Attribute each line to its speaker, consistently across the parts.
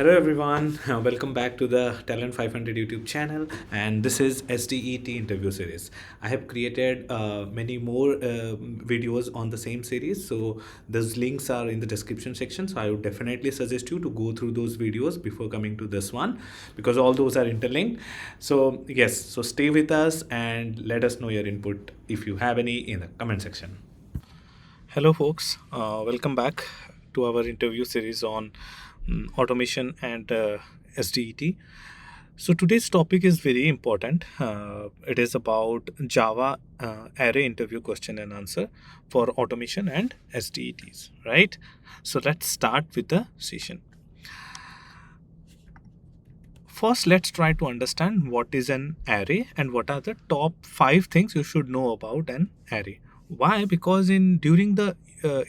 Speaker 1: Hello everyone, welcome back to the Talent 500 YouTube channel, and this is SDET interview series. I have created many more videos on the same series, so those links are in the description section. So I would definitely suggest you to go through those videos before coming to this one because all those are interlinked. So yes, so stay with us and let us know your input if you have any in the comment section. Hello, folks. Welcome back to our interview series on automation and SDET. So today's topic is very important. It is about Java array interview question and answer for automation and SDETs, right? So let's start with the session. First, let's try to understand what is an array and what are the top 5 things you should know about an array. Why? Because in during the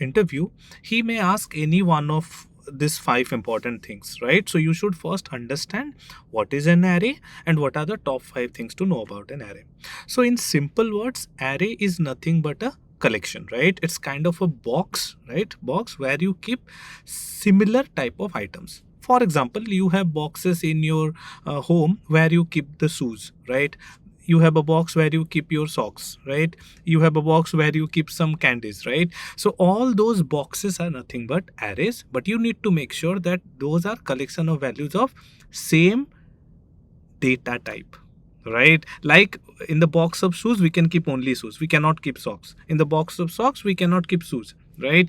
Speaker 1: interview, he may ask any one of these 5 important things, right? So you should first understand what is an array and what are the top 5 things to know about an array. So in simple words, array is nothing but a collection, right? It's kind of a box, right? Box where you keep similar type of items. For example, you have boxes in your home where you keep the shoes, right? You have a box where you keep your socks, right? You have a box where you keep some candies, right? So all those boxes are nothing but arrays, but you need to make sure that those are collection of values of same data type, right? Like in the box of shoes we can keep only shoes, we cannot keep socks. In the box of socks we cannot keep shoes, right?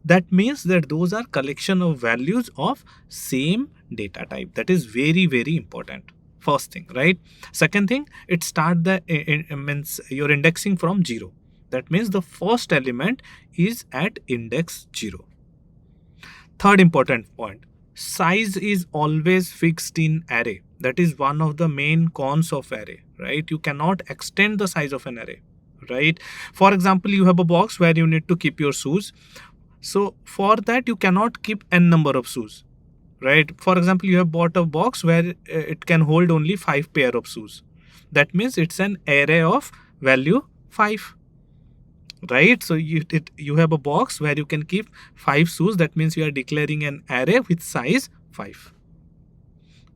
Speaker 1: That means that those are collection of values of same data type. That is very, very important. First thing, right? Second thing, it start the means you're indexing from 0. That means the first element is at index 0. Third important point, size is always fixed in array. That is one of the main cons of array, right? You cannot extend the size of an array, right? For example, you have a box where you need to keep your shoes. So for that, you cannot keep n number of shoes, right? For example, you have bought a box where it can hold only 5 pair of shoes. That means it's an array of value 5, right? So you have a box where you can keep 5 shoes. That means you are declaring an array with size 5.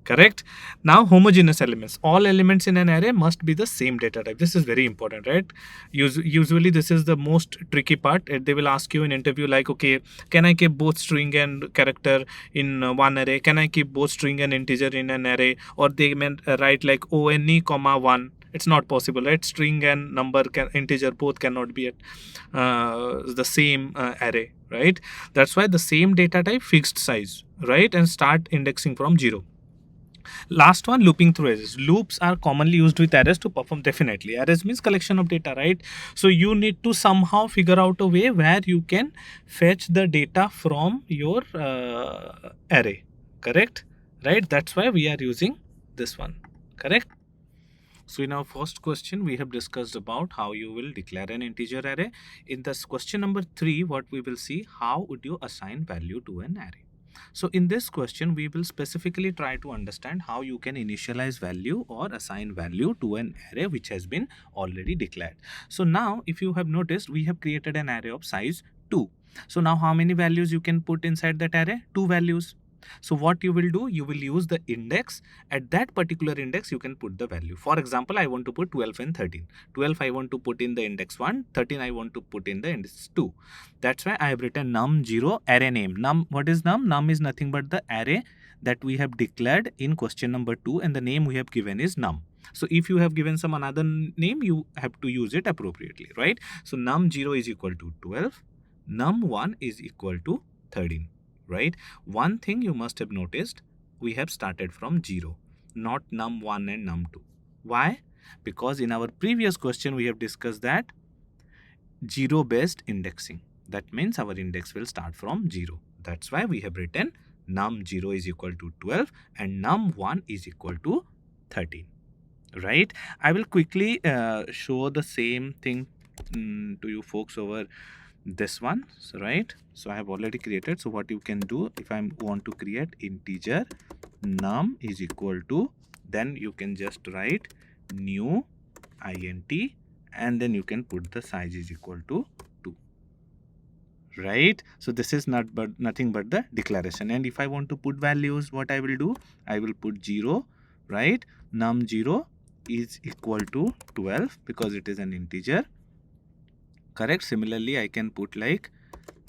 Speaker 1: Correct. Now homogeneous elements, all elements in an array must be the same data type. This is very important, right? Usually this is the most tricky part. They will ask you in interview like, okay, can I keep both string and character in one array? Can I keep both string and integer in an array? Or they meant write like one comma 1. It's not possible, right? String and number integer both cannot be at the same array, right? That's why the same data type, fixed size, right? And start indexing from 0. Last one, looping through arrays. Loops are commonly used with arrays to perform. Definitely, arrays means collection of data, right? So you need to somehow figure out a way where you can fetch the data from your array, correct? Right? That's why we are using this one, correct? So in our first question, we have discussed about how you will declare an integer array. In this question number 3, what we will see, how would you assign value to an array? So in this question, we will specifically try to understand how you can initialize value or assign value to an array which has been already declared. So now, if you have noticed, we have created an array of size 2. So now how many values you can put inside that array? 2 values. So what you will do, you will use the index. At that particular index, you can put the value. For example, I want to put 12 and 13. 12 I want to put in the index 1, 13 I want to put in the index 2. That's why I have written num0 array name. Num, what is num? Num is nothing but the array that we have declared in question number 2, and the name we have given is num. So if you have given some another name, you have to use it appropriately, right? So num0 is equal to 12, num1 is equal to 13. Right? One thing you must have noticed, we have started from 0, not num1 and num2. Why? Because in our previous question, we have discussed that 0 based indexing. That means our index will start from 0. That's why we have written num0 is equal to 12 and num1 is equal to 13. Right? I will quickly show the same thing to you folks over this one. So right, so I have already created. So what you can do, if I want to create integer num is equal to, then you can just write new int and then you can put the size is equal to 2, right? So this is nothing but the declaration. And if I want to put values, what I will do, I will put 0, right? Num 0 is equal to 12 because it is an integer, correct? Similarly, I can put like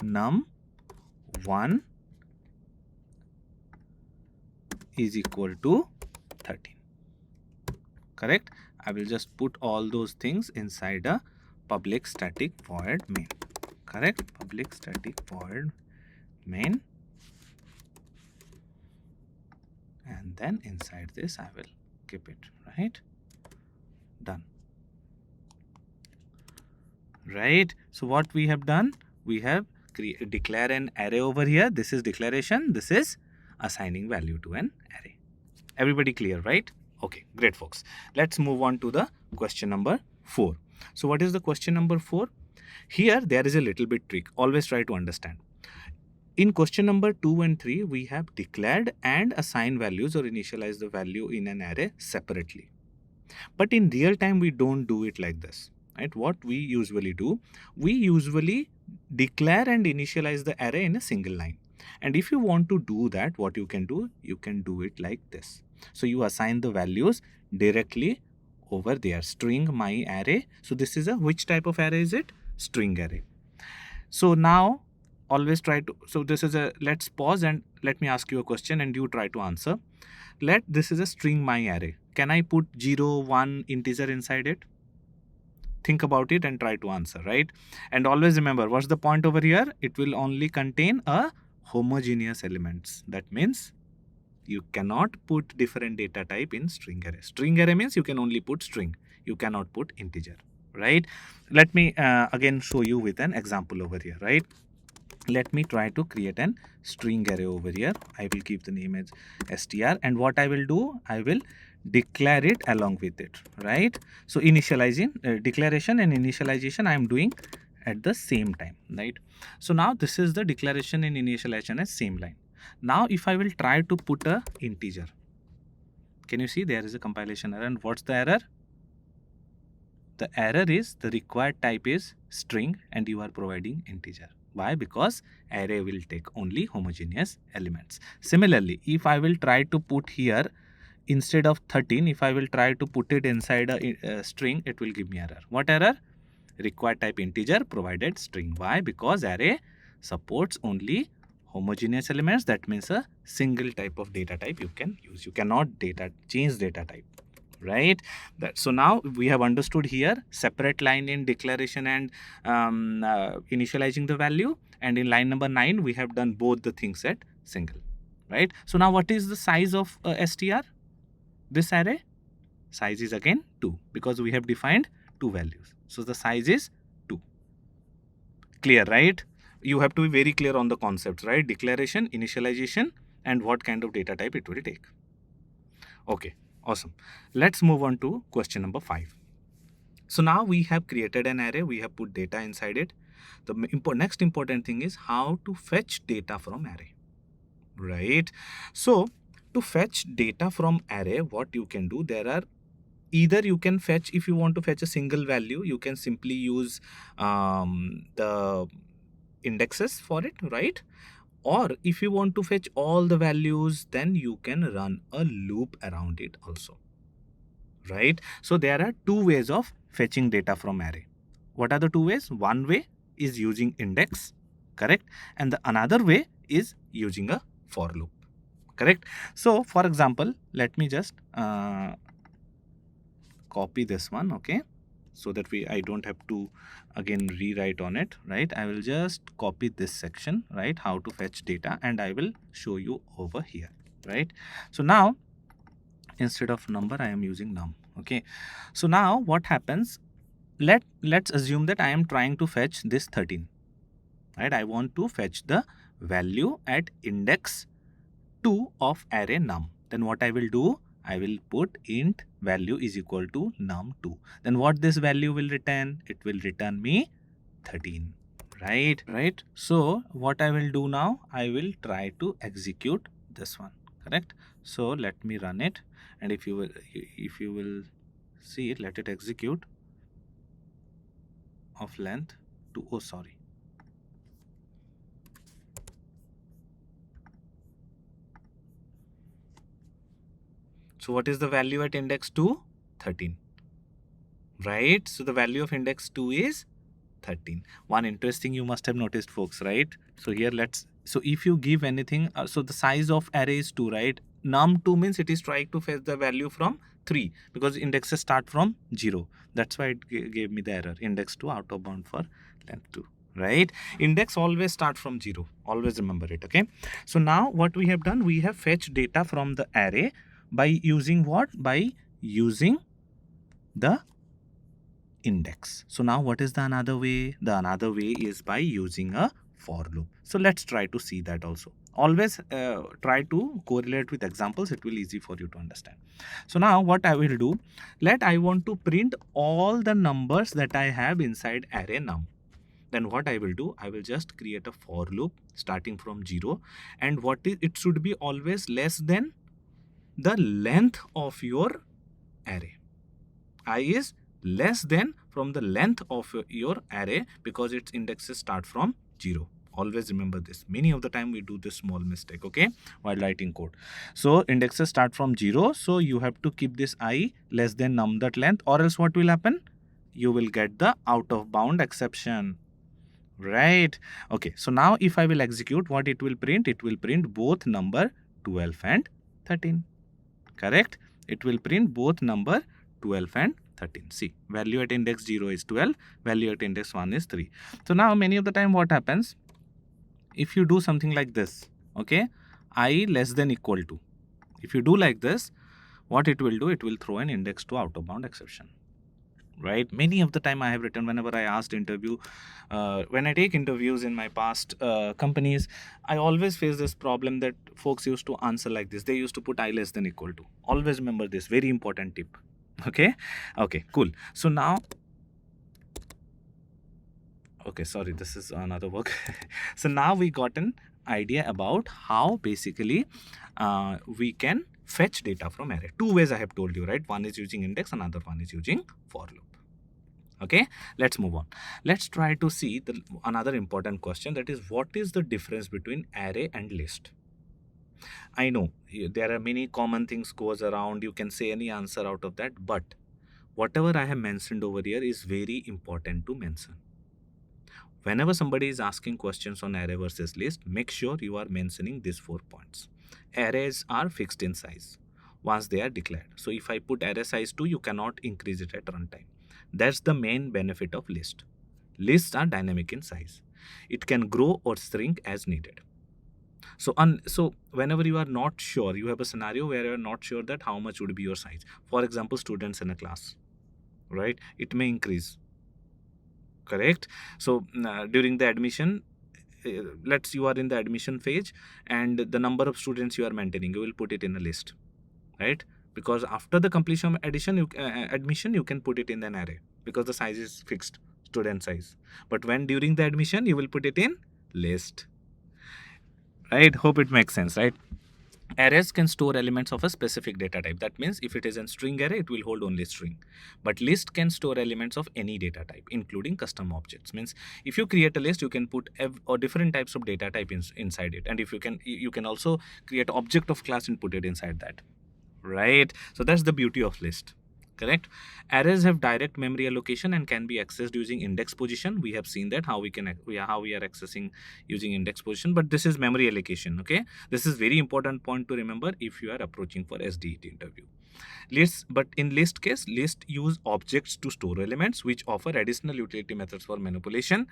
Speaker 1: num 1 is equal to 13, correct? I will just put all those things inside a public static void main, correct? Public static void main, and then inside this I will keep it, right? Done, right? So what we have done, we have declare an array over here. This is declaration, this is assigning value to an array. Everybody clear, right? Okay, great folks. Let's move on to the question number 4. So what is the question number 4? Here there is a little bit trick. Always try to understand. In question number 2 and 3, we have declared and assigned values or initialize the value in an array separately. But in real time, we don't do it like this, right? What we usually do, we usually declare and initialize the array in a single line. And if you want to do that, what you can do it like this. So you assign the values directly over there, string my array. So this is a, which type of array is it? String array. So now always try to, so this is a, let's pause and let me ask you a question and you try to answer. This is a string my array. Can I put 0, 1 integer inside it? Think about it and try to answer, right? And always remember, what's the point over here? It will only contain a homogeneous elements. That means you cannot put different data type in string array. String array means you can only put string. You cannot put integer, right? Let me again show you with an example over here, right? Let me try to create an string array over here. I will keep the name as str, and what I will do, I will declare it along with it, right? So initializing declaration and initialization I am doing at the same time, right? So now this is the declaration and initialization as same line. Now if I will try to put a integer, can you see there is a compilation error? And what's the error? The error is the required type is string and you are providing integer. Why? Because array will take only homogeneous elements. Similarly, if I will try to put here instead of 13, if I will try to put it inside a string, it will give me error. What error? Required type integer provided string. Why? Because array supports only homogeneous elements. That means a single type of data type you can use. You cannot change data type, right? So now we have understood here separate line in declaration and initializing the value, and in line number 9 we have done both the things at single, right? So now what is the size of str? This array size is again 2 because we have defined 2 values. So the size is 2. Clear, right? You have to be very clear on the concepts, right? Declaration, initialization, and what kind of data type it will take. Okay, awesome. Let's move on to question number 5. So now we have created an array, we have put data inside it. The next important thing is how to fetch data from array, right? So to fetch data from array, what you can do, there are either you can fetch, if you want to fetch a single value, you can simply use the indexes for it, right? Or if you want to fetch all the values, then you can run a loop around it also, right? So there are 2 ways of fetching data from array. What are the 2 ways? One way is using index, correct? And the another way is using a for loop, correct? So for example, let me just copy this one, okay? So that I don't have to again rewrite on it, right? I will just copy this section, right? How to fetch data, and I will show you over here, right? So now instead of number I am using num, okay? So now what happens, let's assume that I am trying to fetch this 13, right? I want to fetch the value at index 2 of array num. Then what I will do, I will put int value is equal to num2. Then what this value will return? It will return me 13, right? So what I will do now, I will try to execute this one, correct? So let me run it, and if you will see it, let it execute of length 2. Oh, sorry. So what is the value at index 2? 13. Right? So the value of index 2 is 13. One interesting you must have noticed, folks, right? So here so if you give anything, so the size of array is 2, right? Num2 means it is trying to fetch the value from 3 because indexes start from 0. That's why it gave me the error. Index 2 out of bound for length 2, right? Index always start from 0. Always remember it, okay? So now what we have done, we have fetched data from the array by using what? By using the index. So now what is the another way? The another way is by using a for loop. So let's try to see that also. Always try to correlate with examples. It will easy for you to understand. So now what I will do, I want to print all the numbers that I have inside array num. Then what I will do, I will just create a for loop starting from 0, and it should be always less than the length of your array. I is less than from the length of your array because its indexes start from 0. Always remember this. Many of the time we do this small mistake, okay, while writing code. So indexes start from 0. So you have to keep this I less than num that length, or else what will happen? You will get the out of bound exception. Right. Okay. So now if I will execute, what it will print? It will print both number 12 and 13. Correct? It will print both number 12 and 13. See, value at index 0 is 12, value at index 1 is 3. So now many of the time what happens? If you do something like this, okay, I less than equal to. If you do like this, what it will do? It will throw an index to out of bound exception. Right? Many of the time I have written whenever I asked interview, when I take interviews in my past companies, I always face this problem that folks used to answer like this. They used to put I less than equal to. Always remember this, very important tip. Okay, cool. So now, okay, sorry, this is another work. So now we got an idea about how basically we can fetch data from array. Two ways I have told you, right? One is using index, another one is using for loop. Okay, let's move on. Let's try to see another important question, that is, what is the difference between array and list? I know there are many common things goes around. You can say any answer out of that, but whatever I have mentioned over here is very important to mention. Whenever somebody is asking questions on array versus list, make sure you are mentioning these 4 points. Arrays are fixed in size once they are declared. So if I put array size 2, you cannot increase it at runtime. That's the main benefit of list. Lists are dynamic in size. It can grow or shrink as needed. So whenever you are not sure, you have a scenario where you are not sure that how much would be your size. For example, students in a class, right? It may increase. Correct? So during the admission, let's you are in the admission phase and the number of students you are maintaining, you will put it in a list, right? Because after the completion of admission, you can put it in an array because the size is fixed, student size. But when during the admission, you will put it in list, right? Hope it makes sense, right? Arrays can store elements of a specific data type. That means if it is a string array, it will hold only string. But list can store elements of any data type, including custom objects. Means if you create a list, you can put or different types of data type inside it. And if you can also create object of class and put it inside that. Right? So that's the beauty of list. Correct? Arrays have direct memory allocation and can be accessed using index position. We have seen that how we are accessing using index position, but this is memory allocation. Okay, this is very important point to remember if you are approaching for SDET interview. But in list case, list use objects to store elements, which offer additional utility methods for manipulation.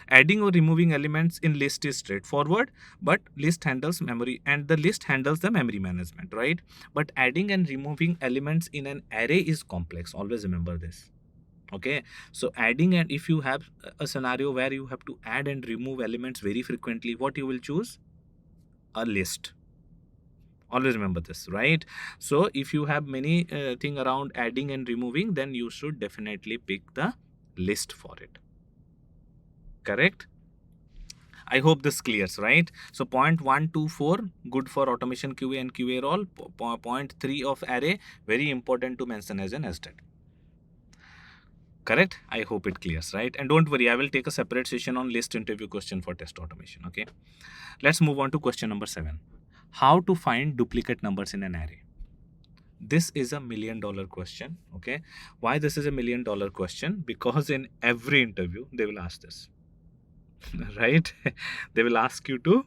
Speaker 1: Adding or removing elements in list is straightforward, but list handles memory, and the list handles the memory management, right? But adding and removing elements in an array is complex. Always remember this. Okay, so adding, and if you have a scenario where you have to add and remove elements very frequently, what you will choose? A list. Always remember this, right? So if you have many thing around adding and removing, then you should definitely pick the list for it. Correct? I hope this clears, right? So point 1, 2, 4, good for automation QA and QA role. Point 3 of array, very important to mention as an SDET. Correct? I hope it clears, right? And don't worry, I will take a separate session on list interview question for test automation. Okay. Let's move on to question number 7. How to find duplicate numbers in an array. This is a $1 million question. Okay, why this is a $1 million question? Because in every interview they will ask this. Right? They will ask you to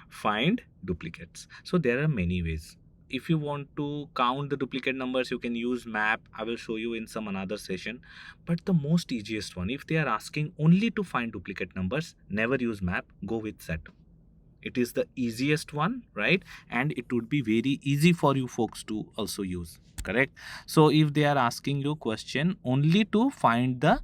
Speaker 1: find duplicates. So there are many ways. If you want to count the duplicate numbers, you can use map. I will show you in some another session. But the most easiest one, if they are asking only to find duplicate numbers, never use map, go with set. It is the easiest one, right? And it would be very easy for you folks to also use, correct? So if they are asking you question only to find the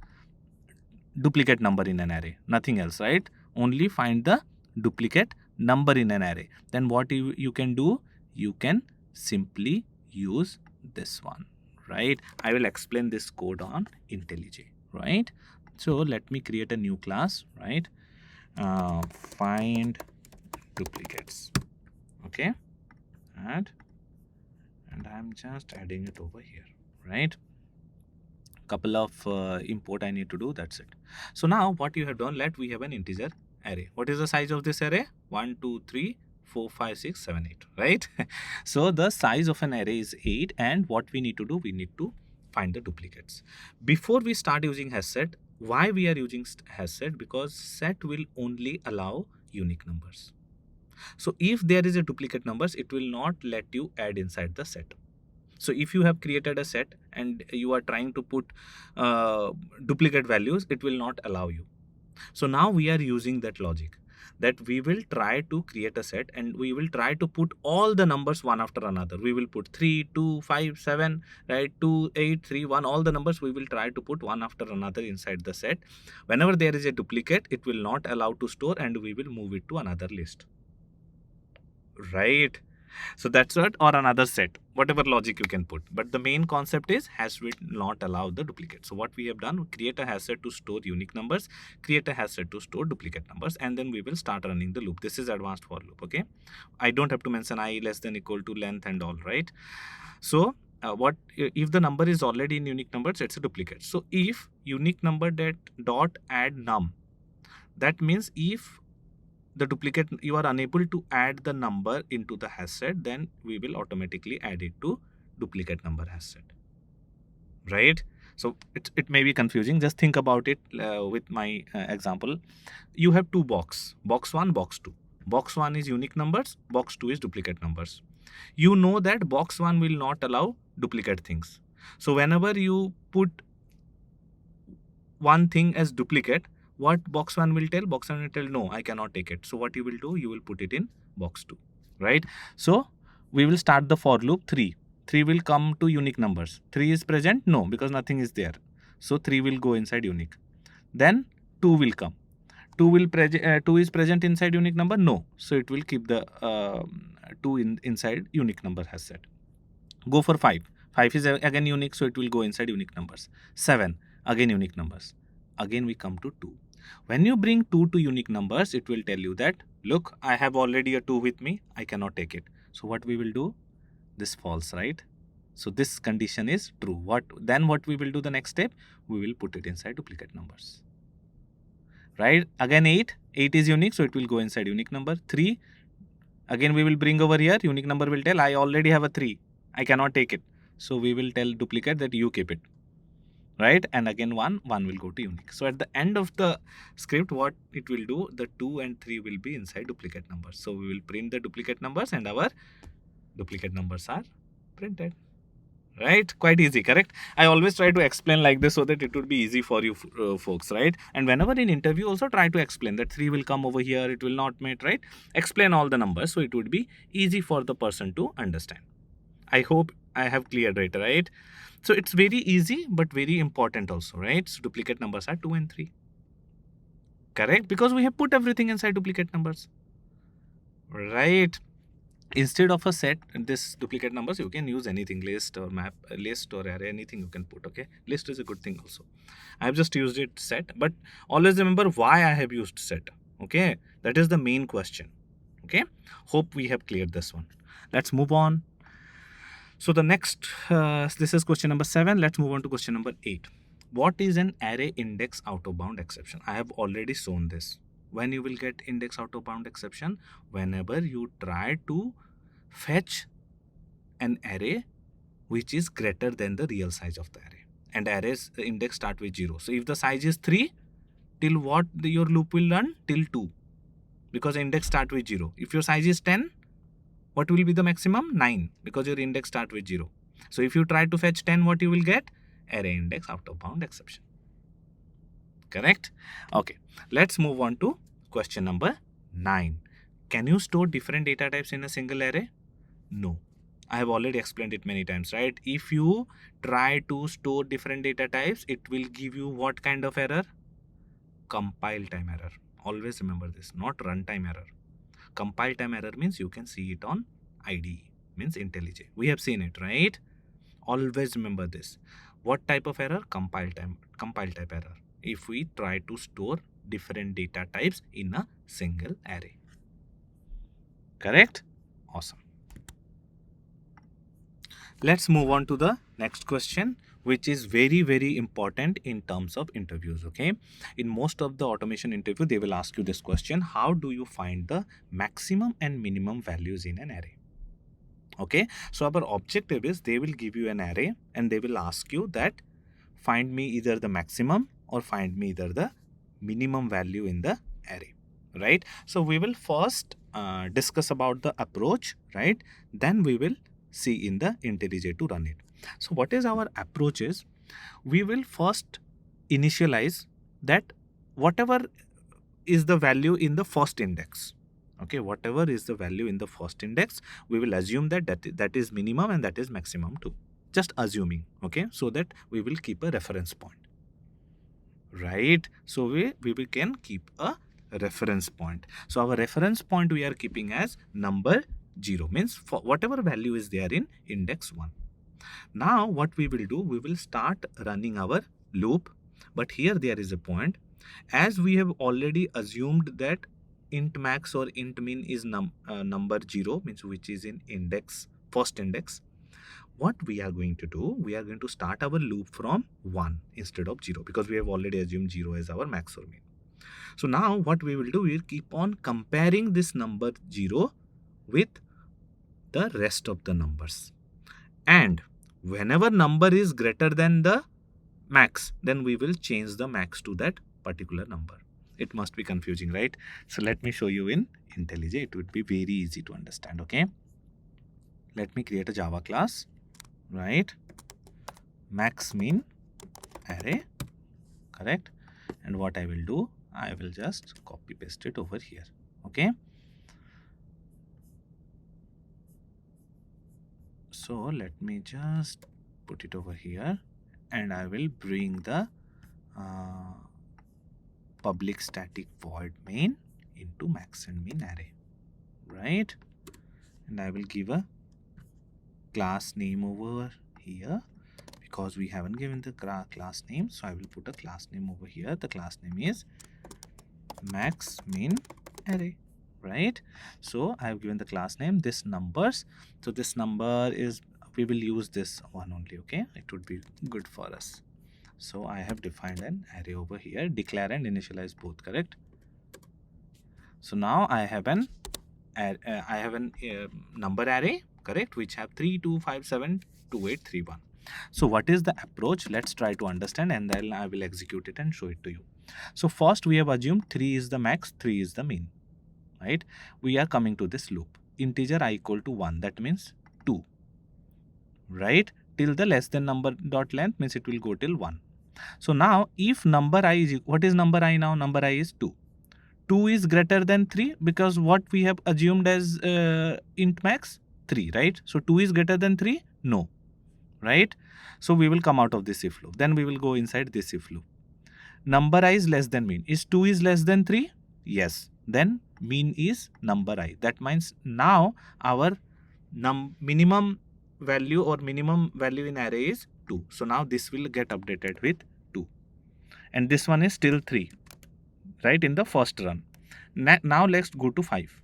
Speaker 1: duplicate number in an array, nothing else, right? Only find the duplicate number in an array, then what you can do, you can simply use this one, right? I will explain this code on IntelliJ, right? So let me create a new class, right? Find duplicates, okay? and I'm just adding it over here, right? Couple of import I need to do, that's it. So now what you have done, let we have an integer array. What is the size of this array? 1 2 3 4 5 6 7 8, right? So the size of an array is 8, and what we need to do, we need to find the duplicates. Before we start using hash set, why we are using hash set? Because set will only allow unique numbers. So if there is a duplicate numbers, it will not let you add inside the set. So if you have created a set and you are trying to put duplicate values, it will not allow you. So now we are using that logic, that we will try to create a set and we will try to put all the numbers one after another. We will put 3 2 5 7, right? 2 8 3 1, all the numbers we will try to put one after another inside the set. Whenever there is a duplicate, it will not allow to store and we will move it to another list, right? So that's what, or another set, whatever logic you can put. But the main concept is hash will not allow the duplicate. So what we have done, create a hash set to store unique numbers, create a hash set to store duplicate numbers, and then we will start running the loop. This is advanced for loop, okay? I don't have to mention I less than equal to length and all, right? So what if the number is already in unique numbers, it's a duplicate. So if unique number that dot add num, that means if the duplicate, you are unable to add the number into the hash set, then we will automatically add it to duplicate number hash set, right? So it may be confusing, just think about it with my example. You have two box 1, box 2. Box 1 is unique numbers, box 2 is duplicate numbers. You know that box 1 will not allow duplicate things. So whenever you put one thing as duplicate, what box 1 will tell? Box 1 will tell, no, I cannot take it. So what you will do, you will put it in box 2, right? So we will start the for loop. 3 will come to unique numbers. 3 is present? No, because nothing is there. So 3 will go inside unique. Then 2 will come. 2 is present inside unique number? No. So it will keep the 2 inside unique number hash set. Go for 5. 5 is again unique, so it will go inside unique numbers. 7, again unique numbers. Again we come to 2. When you bring 2 to unique numbers, it will tell you that, look, I have already a 2 with me, I cannot take it. So what we will do? This false, right? So this condition is true. Then what we will do the next step? We will put it inside duplicate numbers, right? Again 8 is unique, so it will go inside unique number. 3, again we will bring over here, unique number will tell, I already have a 3, I cannot take it. So we will tell duplicate that you keep it, right? And again 1 will go to unique. So at the end of the script, what it will do, the 2 and 3 will be inside duplicate numbers. So we will print the duplicate numbers and our duplicate numbers are printed, right? Quite easy, correct? I always try to explain like this so that it would be easy for you folks, right? And whenever in interview also try to explain that 3 will come over here, it will not meet, right? Explain all the numbers so it would be easy for the person to understand. I hope I have cleared it, right? So it's very easy but very important also, right? So duplicate numbers are 2 and 3, correct? Because we have put everything inside duplicate numbers, right? Instead of a set, this duplicate numbers, you can use anything, list or map, list or array, anything you can put, okay? List is a good thing also. I have just used it set, but always remember why I have used set, okay? That is the main question, okay? Hope we have cleared this one. Let's move on. So the next, this is question number 7. Let's move on to question number 8. What is an array index out of bound exception? I have already shown this. When you will get index out of bound exception? Whenever you try to fetch an array which is greater than the real size of the array. And array's index start with 0. So if the size is 3, till what your loop will run? Till 2, because index start with 0. If your size is 10, what will be the maximum? 9, because your index start with 0. So if you try to fetch 10, what you will get? Array index out of bound exception. Correct? Okay, let's move on to question number 9. Can you store different data types in a single array? No. I have already explained it many times, right? If you try to store different data types, it will give you what kind of error? Compile time error. Always remember this, not runtime error. Compile time error means you can see it on IDE, means IntelliJ. We have seen it, right? Always remember this. What type of error? Compile type error. If we try to store different data types in a single array. Correct? Awesome. Let's move on to the next question, which is very, very important in terms of interviews. Okay, in most of the automation interview, they will ask you this question: how do you find the maximum and minimum values in an array? Okay, so our objective is they will give you an array and they will ask you that find me either the maximum or find me either the minimum value in the array, right? So we will first discuss about the approach, right? Then we will see in the IntelliJ to run it. So what is our approach is, we will first initialize that whatever is the value in the first index. Okay, whatever is the value in the first index, we will assume that is minimum and that is maximum too. Just assuming, okay, so that we will keep a reference point, right? So we can keep a reference point. So our reference point we are keeping as number 0, means for whatever value is there in index 1. Now what we will do, we will start running our loop. But here there is a point, as we have already assumed that int max or int min is number 0, means which is in index, first index. What we are going to do, we are going to start our loop from 1 instead of 0, because we have already assumed 0 as our max or min. So now what we will do, we will keep on comparing this number 0 with the rest of the numbers. And whenever number is greater than the max, then we will change the max to that particular number. It must be confusing, right? So let me show you in IntelliJ. It would be very easy to understand, okay? Let me create a Java class, right? Max min array, correct? And what I will do, I will just copy paste it over here, okay? So let me just put it over here, and I will bring the public static void main into max and min array, right? And I will give a class name over here, because we haven't given the class name, so I will put a class name over here. The class name is max min array, right? So I have given the class name, this numbers. So this number is, we will use this one only, okay? It would be good for us. So I have defined an array over here, declare and initialize both, correct? So now I have an number array, correct, which have 3, 2, 5, 7, 2, 8, 3, 1. So what is the approach? Let's try to understand, and then I will execute it and show it to you. So first we have assumed 3 is the max, 3 is the min, right? We are coming to this loop, integer I equal to 1, that means 2, right? Till the less than number dot length, means it will go till 1. So now if number I is, what is number I now? Number I is 2. 2 is greater than 3, because what we have assumed as int max 3, right? So 2 is greater than 3? No, right? So we will come out of this if loop. Then we will go inside this if loop. Number I is less than min. Is 2 is less than 3? Yes. Then min is number I. That means now our minimum value or minimum value in array is 2. So now this will get updated with 2. And this one is still 3, right, in the first run. Now let's go to 5.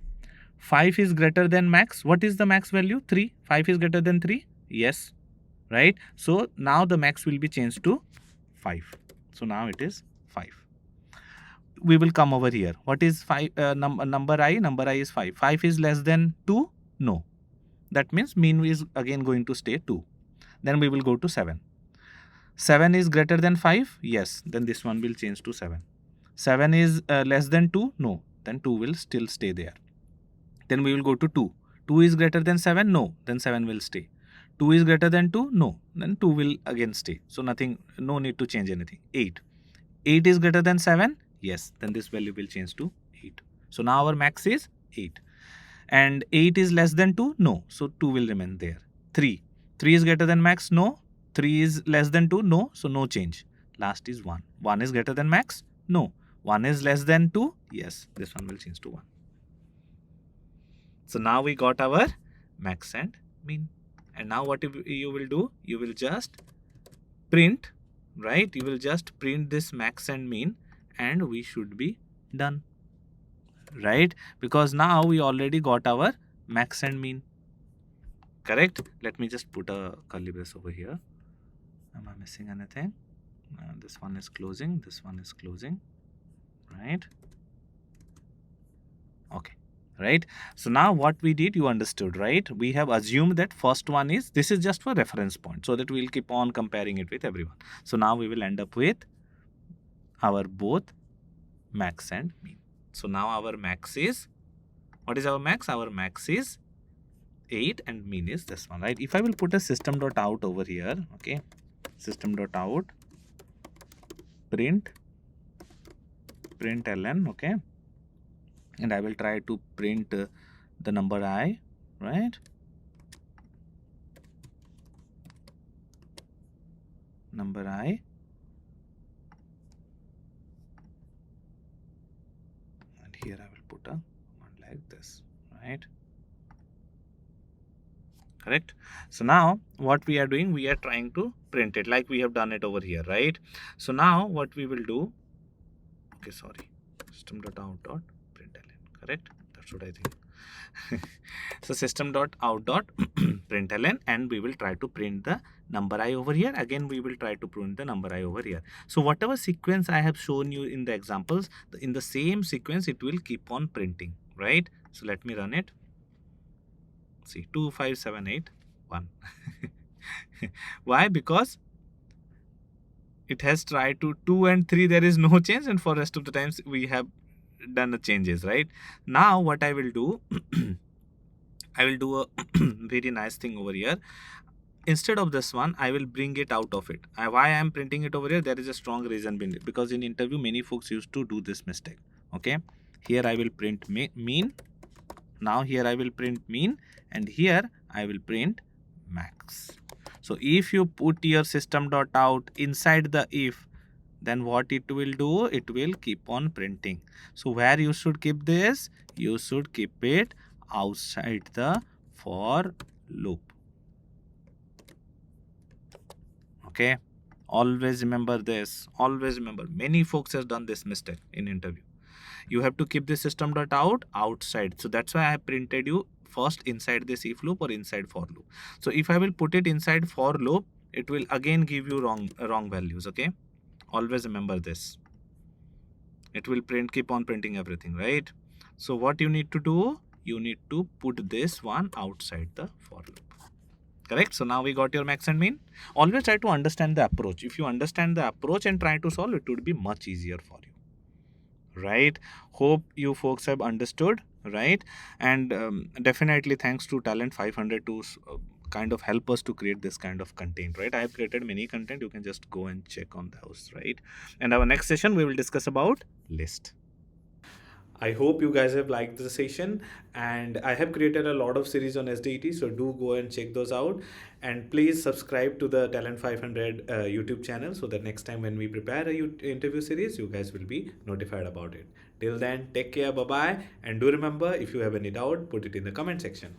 Speaker 1: 5 is greater than max. What is the max value? 3. 5 is greater than 3? Yes, right? So now the max will be changed to 5. So now it is 5. We will come over here. What is 5? Number I? Number I is 5. 5 is less than 2? No. That means min is again going to stay 2. then we will go to 7. 7 is greater than 5, yes, then this one will change to 7. 7 is less than 2, no, then 2 will still stay there. Then we will go to 2. 2 is greater than 7, no, then 7 will stay. 2 is greater than 2, no, then 2 will again stay. So nothing, no need to change anything. 8. 8 is greater than 7, yes, then this value will change to 8. So now our max is 8. And 8 is less than 2, no, so 2 will remain there. 3. 3 is greater than max, no. 3 is less than 2, no, so no change. Last is 1. 1 is greater than max, no. 1 is less than 2, yes, this one will change to 1. So now we got our max and mean. And now what you will do, you will just print, right? You will just print this max and mean, and we should be done, right? Because now we already got our max and mean, correct? Let me just put a curly brace over here. Am I missing anything? This one is closing, this one is closing, right? Okay, right? So now what we did, you understood, right? We have assumed that first one is, this is just for reference point, so that we'll keep on comparing it with everyone. So now we will end up with our both max and mean. So now our max is, what is our max? Our max is 8 and mean is this one, right? If I will put a system.out over here, okay, system.out print ln, okay, and I will try to print the number I, right? Number I, and here I will put a one like this, right? Correct. So now what we are doing, we are trying to print it like we have done it over here, right? So now what we will do, okay, sorry, system.out.println, correct? That's what I think. So system.out.println, and we will try to print the number I over here. Again, we will try to print the number I over here. So whatever sequence I have shown you in the examples, in the same sequence it will keep on printing, right? So let me run it. See, 2 5 7 8 1. Why? Because it has tried to 2 and 3, there is no change, and for rest of the times we have done the changes, right? Now what I will do, I will do a very nice thing over here. Instead of this one, I will bring it out of it. Why I am printing it over here, there is a strong reason behind it, because in interview many folks used to do this mistake. Okay, here I will print mean. Now here I will print mean, and here I will print max. So if you put your system.out inside the if, then what it will do, it will keep on printing. So where you should keep this, you should keep it outside the for loop. Okay, always remember this. Always remember, many folks has done this mistake in interview. You have to keep the system.out outside. So that's why I printed you first inside this if loop or inside for loop. So if I will put it inside for loop, it will again give you wrong values. Okay, always remember this. It will keep on printing everything, right? So what you need to do, you need to put this one outside the for loop. Correct. So now we got your max and mean. Always try to understand the approach. If you understand the approach and try to solve, it would be much easier for you, right? Hope you folks have understood, right? And definitely thanks to Talent 500 to kind of help us to create this kind of content, right? I have created many content. You can just go and check on those, right? And our next session we will discuss about list. I hope you guys have liked the session, and I have created a lot of series on SDET, so do go and check those out, and please subscribe to the Talent 500 YouTube channel, so that next time when we prepare a interview series, you guys will be notified about it. Till then, take care, bye bye, and do remember, if you have any doubt, put it in the comment section.